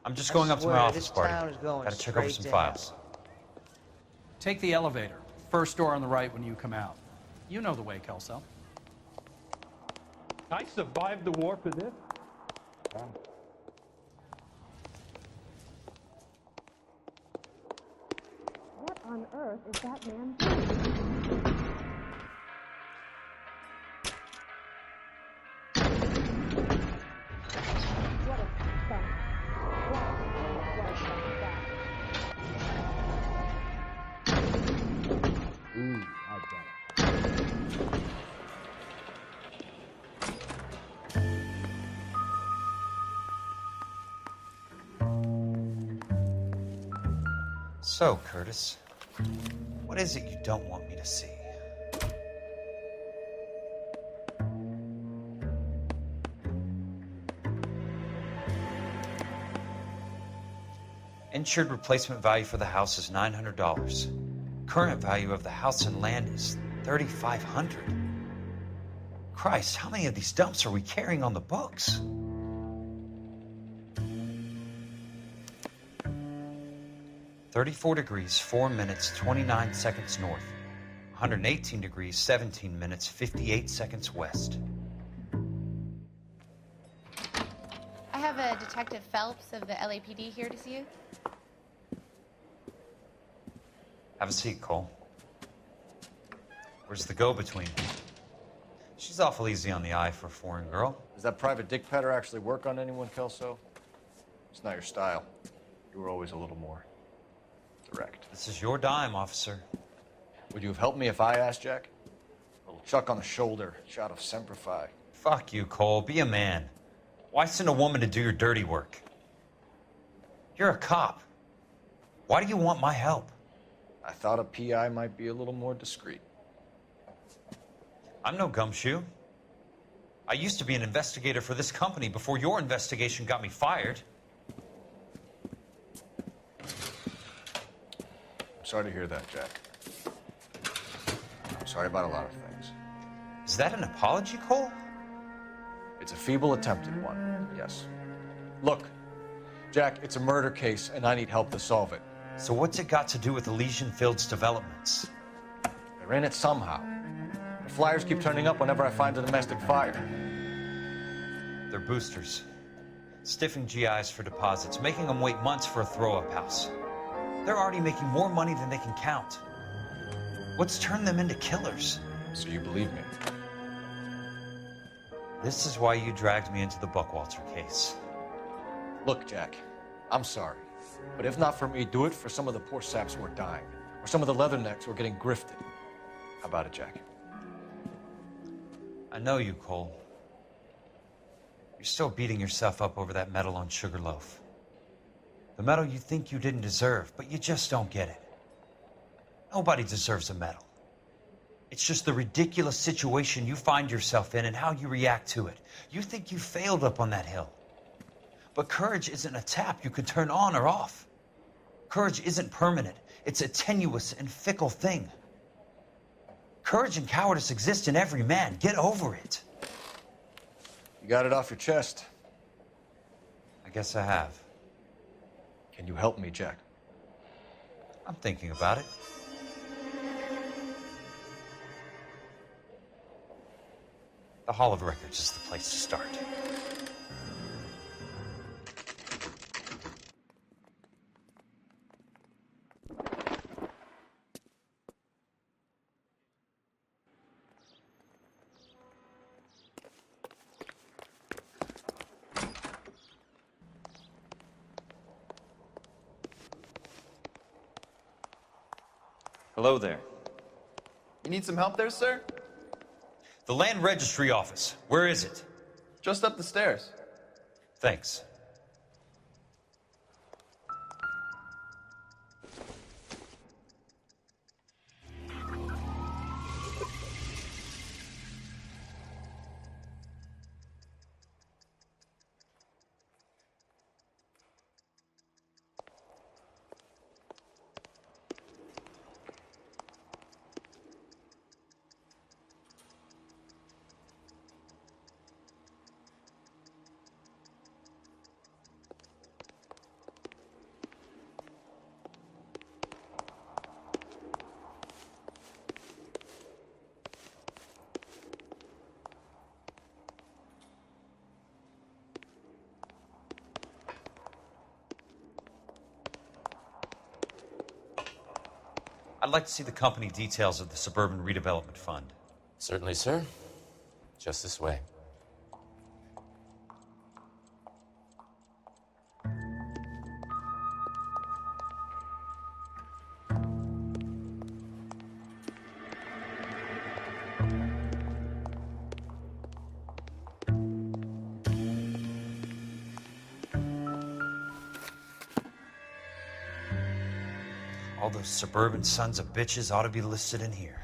I'm just going up to my office party. Gotta check over some files. Take the elevator. First door on the right when you come out. You know the way, Kelso. I survived the war for this. What on earth is that man doing? What a skunk. Ooh, I got it. So, Curtis, what is it you don't want me to see? Insured replacement value for the house is $900. Current value of the house and land is $3,500. Christ, how many of these dumps are we carrying on the books? "34 degrees, 4 minutes, 29 seconds north. 118 degrees, 17 minutes, 58 seconds west." I have a Detective Phelps of the LAPD here to see you. Have a seat, Cole. Where's the go-between? She's awful easy on the eye for a foreign girl. Does that private dick petter actually work on anyone, Kelso? It's not your style. You were always a little more direct. This is your dime, officer. Would you have helped me if I asked, Jack? A little chuck on the shoulder, shot of Semper Fi. Fuck you, Cole. Be a man. Why send a woman to do your dirty work? You're a cop. Why do you want my help? I thought a PI might be a little more discreet. I'm no gumshoe. I used to be an investigator for this company before your investigation got me fired. I'm sorry to hear that, Jack. I'm sorry about a lot of things. Is that an apology, Cole? It's a feeble attempted one, yes. Look, Jack, it's a murder case, and I need help to solve it. So what's it got to do with Elysian Fields developments? They're in it somehow. The flyers keep turning up whenever I find a domestic fire. They're boosters. Stiffing GIs for deposits, making them wait months for a throw-up house. They're already making more money than they can count. What's turned them into killers? So you believe me? This is why you dragged me into the Buckwalter case. Look, Jack, I'm sorry. But if not for me, do it for some of the poor saps who are dying. Or some of the leathernecks who are getting grifted. How about it, Jack? I know you, Cole. You're still beating yourself up over that medal on Sugarloaf. The medal you think you didn't deserve, but you just don't get it. Nobody deserves a medal. It's just the ridiculous situation you find yourself in and how you react to it. You think you failed up on that hill. But courage isn't a tap you can turn on or off. Courage isn't permanent. It's a tenuous and fickle thing. Courage and cowardice exist in every man. Get over it. You got it off your chest. I guess I have. Can you help me, Jack? I'm thinking about it. The Hall of Records is the place to start. Hello there. You need some help there, sir? The Land Registry Office. Where is it? Just up the stairs. Thanks. I'd like to see the company details of the Suburban Redevelopment Fund. Certainly, sir. Just this way. All those suburban sons of bitches ought to be listed in here.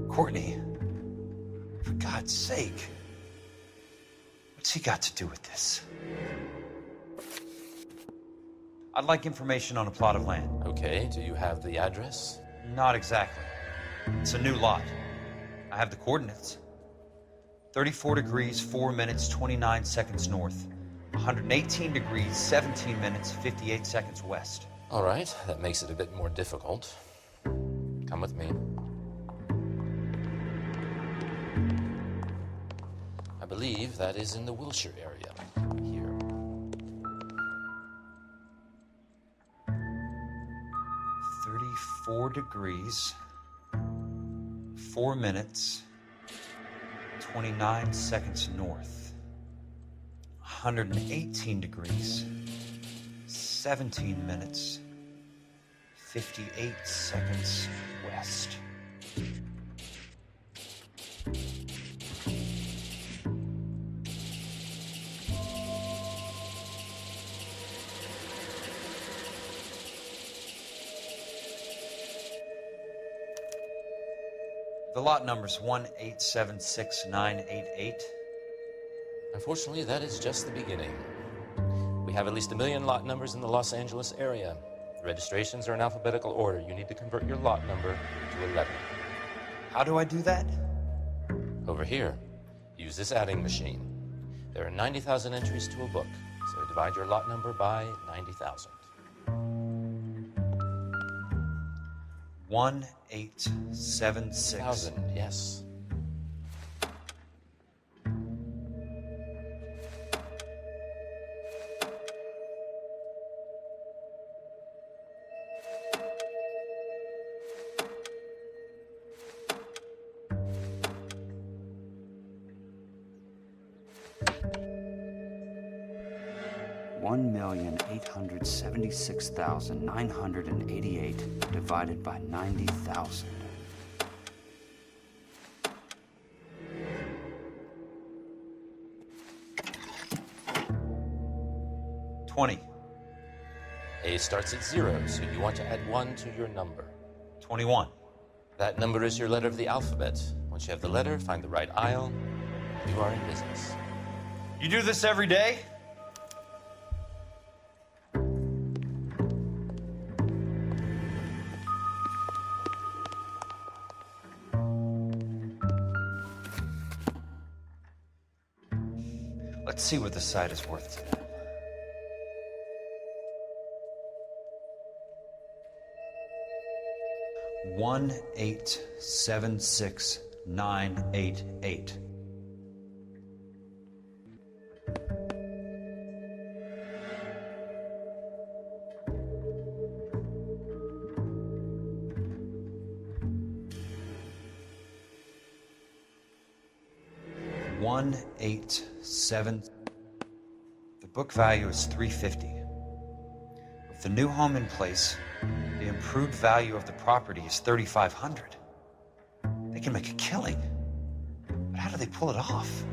Courtney, for God's sake, what's he got to do with this? I'd like information on a plot of land. Okay, do you have the address? Not exactly. It's a new lot. I have the coordinates. 34 degrees, 4 minutes, 29 seconds north. 118 degrees, 17 minutes, 58 seconds west. All right, that makes it a bit more difficult. Come with me. I believe that is in the Wilshire area. Here. .34 degrees, 4 minutes, 29 seconds north. 118 degrees, 17 minutes, 58 seconds west. The lot number's 1876988. Unfortunately, that is just the beginning. We have at least 1 million lot numbers in the Los Angeles area. The registrations are in alphabetical order. You need to convert your lot number to a letter. How do I do that? Over here, use this adding machine. There are 90,000 entries to a book, so divide your lot number by 90,000. 1876. 1,000, yes. $1,876,988 divided by 90,000. $20. A starts at 0, so you want to add 1 to your number. $21. That number is your letter of the alphabet. Once you have the letter, find the right aisle. You are in business. You do this every day? Let's see what the site is worth to them. $1,876,988. The book value is $350. With the new home in place, the improved value of the property is $3,500. They can make a killing. But how do they pull it off?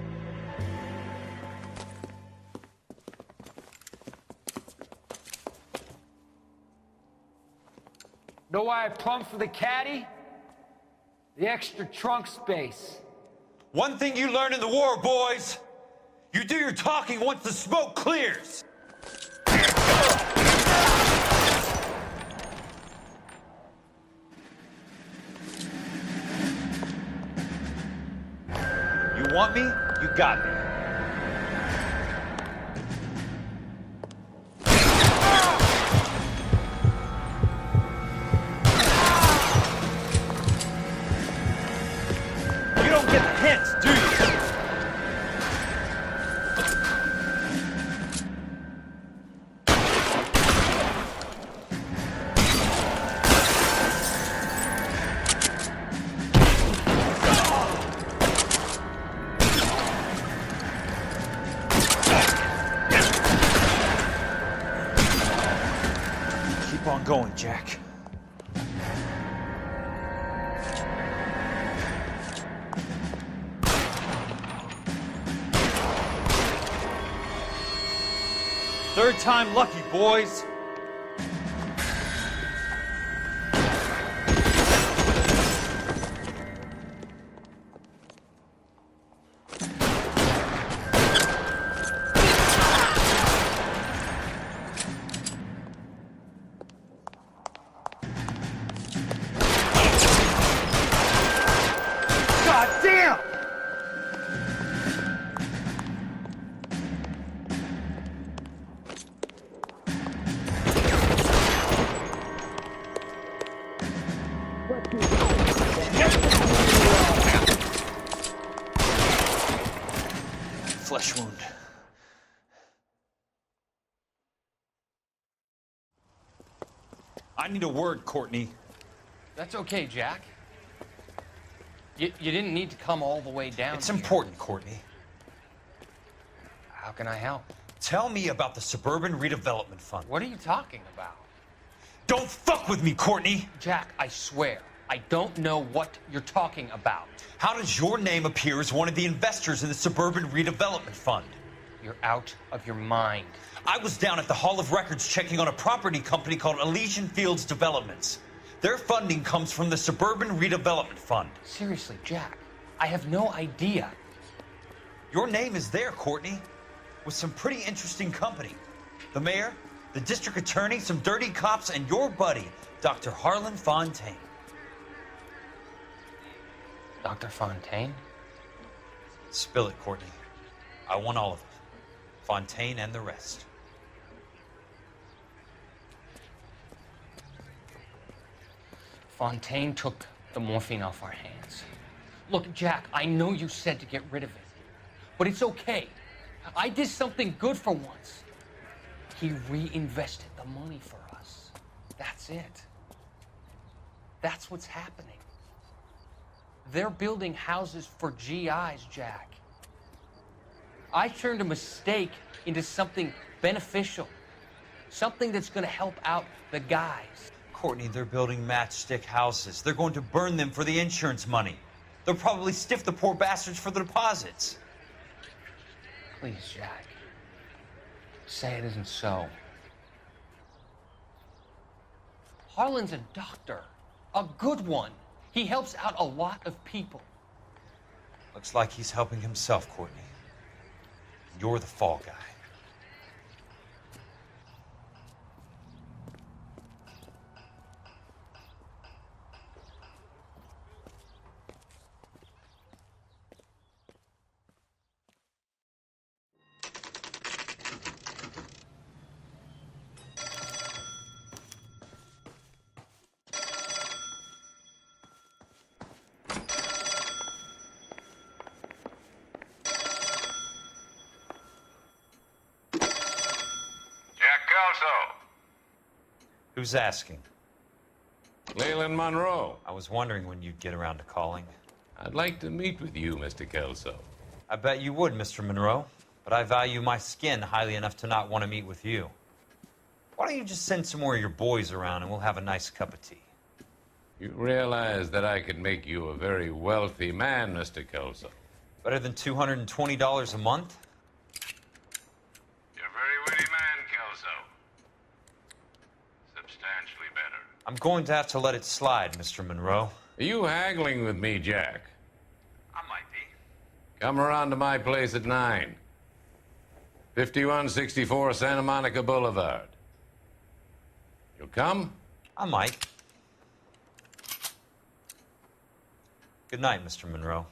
Know why I plumbed for the caddy? The extra trunk space. One thing you learn in the war, boys. You do your talking once the smoke clears. You want me? You got me. You don't get the hints, do you? Keep on going, Jack. Third time lucky, boys. God damn! Flesh wound. I need a word, Courtney. That's okay, Jack. You didn't need to come all the way down It's here. important, Courtney. How can I help? Tell me about the Suburban Redevelopment Fund. What are you talking about? Don't fuck with me, Courtney! Jack, I swear, I don't know what you're talking about. How does your name appear as one of the investors in the Suburban Redevelopment Fund? You're out of your mind. I was down at the Hall of Records checking on a property company called Elysian Fields Developments. Their funding comes from the Suburban Redevelopment Fund. Seriously, Jack, I have no idea. Your name is there, Courtney, with some pretty interesting company. The mayor, the district attorney, some dirty cops, and your buddy, Dr. Harlan Fontaine. Dr. Fontaine? Spill it, Courtney. I want all of it. Fontaine and the rest. Fontaine took the morphine off our hands. Look, Jack, I know you said to get rid of it, but it's okay. I did something good for once. He reinvested the money for us. That's it. That's what's happening. They're building houses for GIs, Jack. I turned a mistake into something beneficial, something that's going to help out the guys. Courtney, they're building matchstick houses. They're going to burn them for the insurance money. They'll probably stiff the poor bastards for the deposits. Please, Jack. Say it isn't so. Harlan's a doctor. A good one. He helps out a lot of people. Looks like he's helping himself, Courtney. You're the fall guy. Kelso. Who's asking? Leland Monroe. I was wondering when you'd get around to calling. I'd like to meet with you, Mr. Kelso. I bet you would, Mr. Monroe. But I value my skin highly enough to not want to meet with you. Why don't you just send some more of your boys around and we'll have a nice cup of tea? You realize that I could make you a very wealthy man, Mr. Kelso. Better than $220 a month? You're a very witty man, Kelso. Substantially better. I'm going to have to let it slide, Mr. Monroe. Are you haggling with me, Jack? I might be. Come around to my place at 9. 5164 Santa Monica Boulevard. You'll come? I might. Good night, Mr. Monroe.